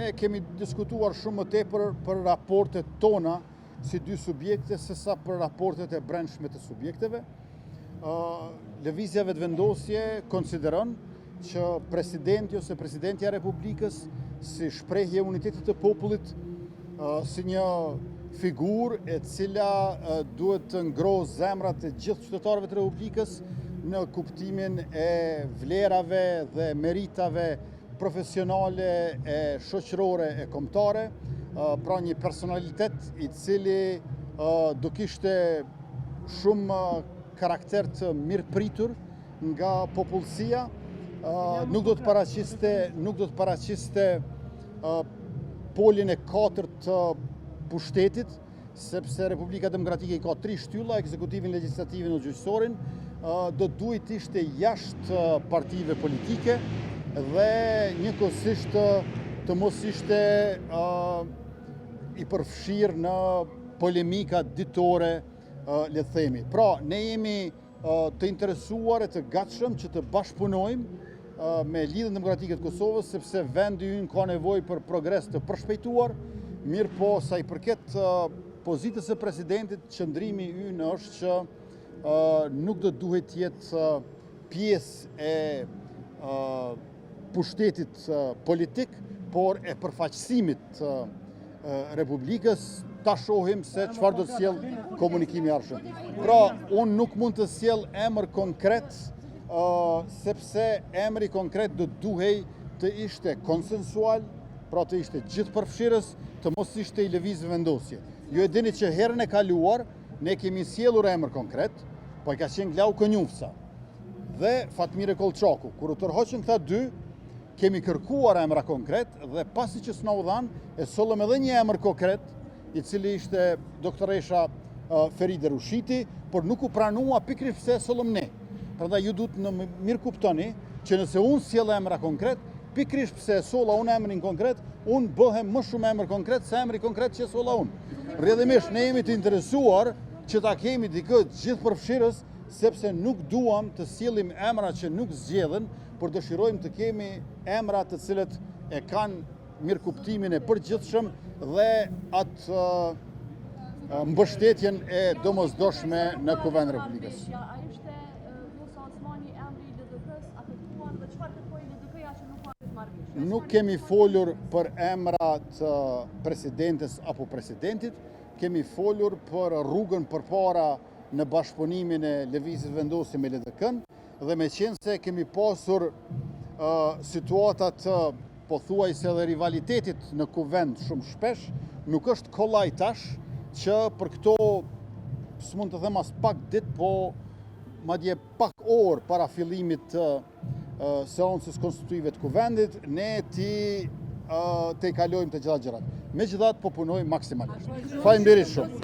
Ne kemi diskutuar shumë më tepër për raportet tona si dy subjekte, sesa për raportet e brendshme të subjekteve. Lëvizja vetëvendosje konsideron që presidenti ose presidentja e Republikës si shprehje unitetit të popullit, si një figurë e cila duhet të ngrohë zemrat e gjithë qytetarëve të Republikës në kuptimin e vlerave dhe meritave profesionale e shoqërore e kombëtare, pra një personalitet i cili do kishte shumë karakter të mirëpritur nga popullsia, nuk do të paraqiste polin e 4 të pushtetit, sepse Republika Demokratike i ka 3 shtylla, ekzekutivin, legjislativin dhe gjyqësorin, do duhet ishte jashtë partive politike dhe njëkohësisht të mos ishte i përfshirë në polemika ditore, le të themi. Pra, ne jemi të interesuar e të gatshëm që të bashkëpunojmë me Lidhjen Demokratike të Kosovës, sepse vendi ynë ka nevojë për progres të përshpejtuar, mirë po sa i përket pozitës së presidentit, qëndrimi ynë është që nuk do duhet jetë pjesë e pushtetit politik, por e përfaqësimit Republikës. Ta shohim se çfarë do të sjellë komunikimi i ardhshëm. Pra, unë nuk mund të sjell emër konkret, sepse emri konkret do duhej të ishte konsensual, pra të ishte gjithëpërfshirës, të mos ishte i lëvizje vendosje. Ju e dini që herën e kaluar ne kemi sjellur emër konkret, po i ka qenë Glau Konjufca dhe Fatmire Kolçaku. Kur u tërhoqën këta dy, kemi kërkuar emra konkret dhe pasi që s'na u dhanë, e sollëm edhe një emër konkret, i cili ishte doktoresha Feride Rushiti, por nuk u pranua pikërisht pse e sollëm ne. Prandaj ju duhet në mirë kuptoni që nëse unë sjell emra konkret, pikërisht pse e solla unë emrin konkret, unë bëhem më shumë emër konkret se emri konkret që e solla unë. Rrjedhimisht ne jemi të interesuar që ta kemi dikë gjithëpërfshirës, sepse nuk duam të sjellim emra që nuk zgjedhen, por dëshirojmë të kemi emra të cilët e kanë mirëkuptimin e përgjithshëm dhe atë mbështetjen e domosdoshme në Kuvendin e Republikës. A ishte Osmani emri i LDK-s afektuar dhe çfarë kërkoi LDK-ja që nuk ka marrëveshje? Nuk kemi folur për emrat presidentes apo presidentit, kemi folur për rrugën përpara në bashkëpunimin e lëvizjes vendosje me LDK-n dhe meqense kemi pasur situata të pothuajse dhe rivalitetit në kuvend shumë shpesh, nuk është kollaj tash që për këto, s'mund të them as pak ditë, po madje pak orë para fillimit të seancës konstitutive të kuvendit, ne te kalojmë të gjitha gjërat. Megjithatë po punojmë maksimalisht. Faleminderit shumë.